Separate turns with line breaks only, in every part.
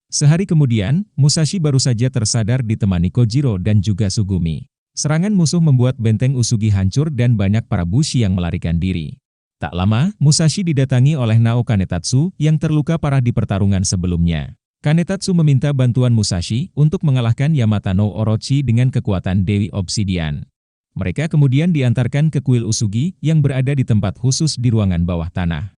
Sehari kemudian, Musashi baru saja tersadar ditemani Kojiro dan juga Sugumi. Serangan musuh membuat benteng Usugi hancur dan banyak para bushi yang melarikan diri. Tak lama, Musashi didatangi oleh Nao Kanetatsu yang terluka parah di pertarungan sebelumnya. Kanetatsu meminta bantuan Musashi untuk mengalahkan Yamata no Orochi dengan kekuatan Dewi Obsidian. Mereka kemudian diantarkan ke kuil Usugi yang berada di tempat khusus di ruangan bawah tanah.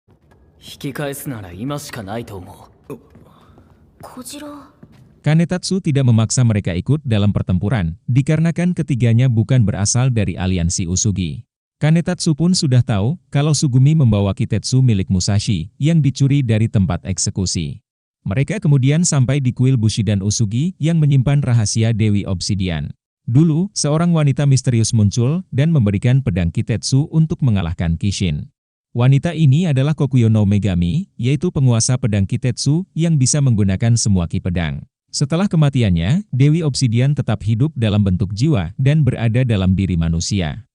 Kanetatsu tidak memaksa mereka ikut dalam pertempuran, dikarenakan ketiganya bukan berasal dari aliansi Usugi. Kanetatsu pun sudah tahu kalau Sugumi membawa kitetsu milik Musashi yang dicuri dari tempat eksekusi. Mereka kemudian sampai di kuil Bushidan Usugi yang menyimpan rahasia Dewi Obsidian. Dulu, seorang wanita misterius muncul dan memberikan pedang kitetsu untuk mengalahkan Kishin. Wanita ini adalah Kokuyo no Megami, yaitu penguasa pedang kitetsu yang bisa menggunakan semua ki pedang. Setelah kematiannya, Dewi Obsidian tetap hidup dalam bentuk jiwa dan berada dalam diri manusia.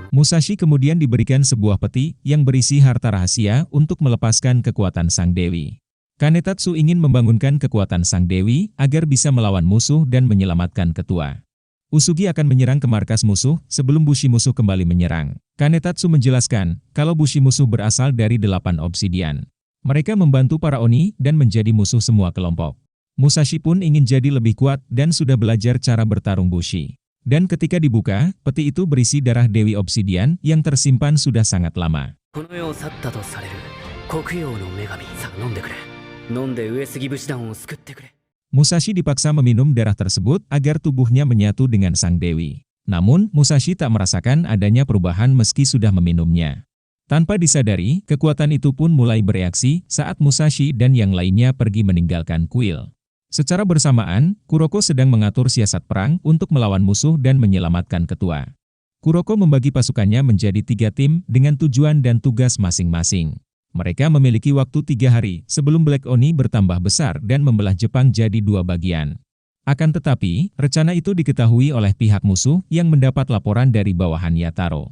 Musashi kemudian diberikan sebuah peti yang berisi harta rahasia untuk melepaskan kekuatan sang dewi. Kanetatsu ingin membangunkan kekuatan sang dewi agar bisa melawan musuh dan menyelamatkan ketua. Usugi akan menyerang ke markas musuh sebelum bushi musuh kembali menyerang. Kanetatsu menjelaskan kalau bushi musuh berasal dari 8 obsidian. Mereka membantu para oni dan menjadi musuh semua kelompok. Musashi pun ingin jadi lebih kuat dan sudah belajar cara bertarung bushi. Dan ketika dibuka, peti itu berisi darah Dewi Obsidian yang tersimpan sudah sangat lama. Musashi dipaksa meminum darah tersebut agar tubuhnya menyatu dengan sang dewi. Namun, Musashi tak merasakan adanya perubahan meski sudah meminumnya. Tanpa disadari, kekuatan itu pun mulai bereaksi saat Musashi dan yang lainnya pergi meninggalkan kuil. Secara bersamaan, Kuroko sedang mengatur siasat perang untuk melawan musuh dan menyelamatkan ketua. Kuroko membagi pasukannya menjadi 3 tim dengan tujuan dan tugas masing-masing. Mereka memiliki waktu 3 hari sebelum Black Oni bertambah besar dan membelah Jepang jadi 2 bagian. Akan tetapi, rencana itu diketahui oleh pihak musuh yang mendapat laporan dari bawahan Yataro.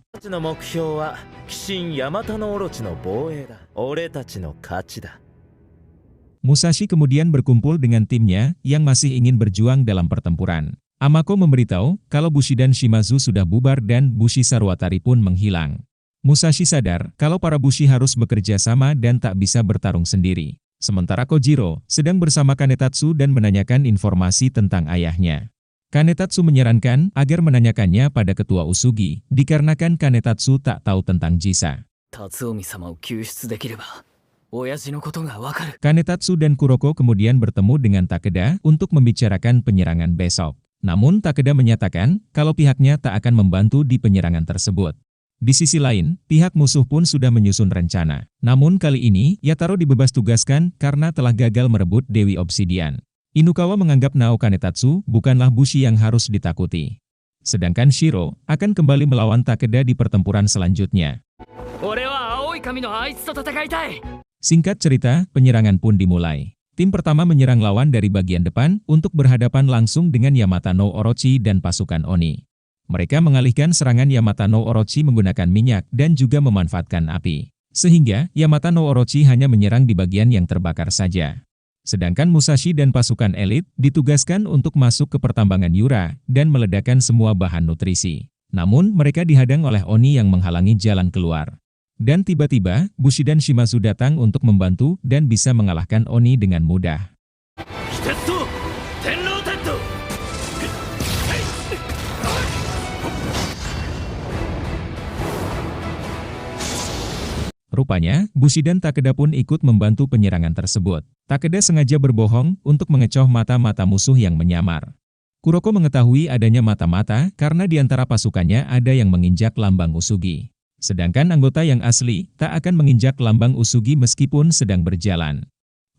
Musashi kemudian berkumpul dengan timnya yang masih ingin berjuang dalam pertempuran. Amako memberitahu kalau Bushidan Shimazu sudah bubar dan Bushi Sarwatari pun menghilang. Musashi sadar kalau para bushi harus bekerja sama dan tak bisa bertarung sendiri. Sementara Kojiro sedang bersama Kanetatsu dan menanyakan informasi tentang ayahnya. Kanetatsu menyarankan agar menanyakannya pada ketua Usugi, dikarenakan Kanetatsu tak tahu tentang Jisa. Kanetatsu dan Kuroko kemudian bertemu dengan Takeda untuk membicarakan penyerangan besok. Namun Takeda menyatakan kalau pihaknya tak akan membantu di penyerangan tersebut. Di sisi lain, pihak musuh pun sudah menyusun rencana. Namun kali ini, Yataro dibebas tugaskan karena telah gagal merebut Dewi Obsidian. Inukawa menganggap Nao Kanetatsu bukanlah bushi yang harus ditakuti. Sedangkan Shiro akan kembali melawan Takeda di pertempuran selanjutnya. Singkat cerita, penyerangan pun dimulai. Tim pertama menyerang lawan dari bagian depan untuk berhadapan langsung dengan Yamata no Orochi dan pasukan Oni. Mereka mengalihkan serangan Yamata no Orochi menggunakan minyak dan juga memanfaatkan api. Sehingga, Yamata no Orochi hanya menyerang di bagian yang terbakar saja. Sedangkan Musashi dan pasukan elit ditugaskan untuk masuk ke pertambangan Yura dan meledakkan semua bahan nutrisi. Namun, mereka dihadang oleh Oni yang menghalangi jalan keluar. Dan tiba-tiba, Bushidan Shimazu datang untuk membantu dan bisa mengalahkan Oni dengan mudah. Rupanya, Bushidan Takeda pun ikut membantu penyerangan tersebut. Takeda sengaja berbohong untuk mengecoh mata-mata musuh yang menyamar. Kuroko mengetahui adanya mata-mata karena di antara pasukannya ada yang menginjak lambang Usugi. Sedangkan anggota yang asli tak akan menginjak lambang Usugi meskipun sedang berjalan.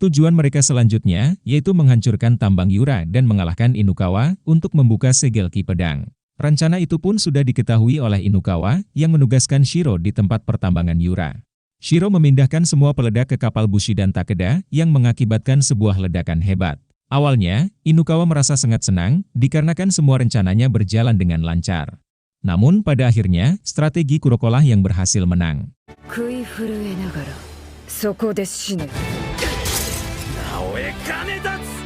Tujuan mereka selanjutnya yaitu menghancurkan tambang Yura dan mengalahkan Inukawa untuk membuka segel ki pedang. Rencana itu pun sudah diketahui oleh Inukawa yang menugaskan Shiro di tempat pertambangan Yura. Shiro memindahkan semua peledak ke kapal Bushidan Takeda yang mengakibatkan sebuah ledakan hebat. Awalnya, Inukawa merasa sangat senang dikarenakan semua rencananya berjalan dengan lancar. Namun pada akhirnya, strategi Kurokolah yang berhasil menang.
食い震えながらそこで死ね。
なおえ金立つ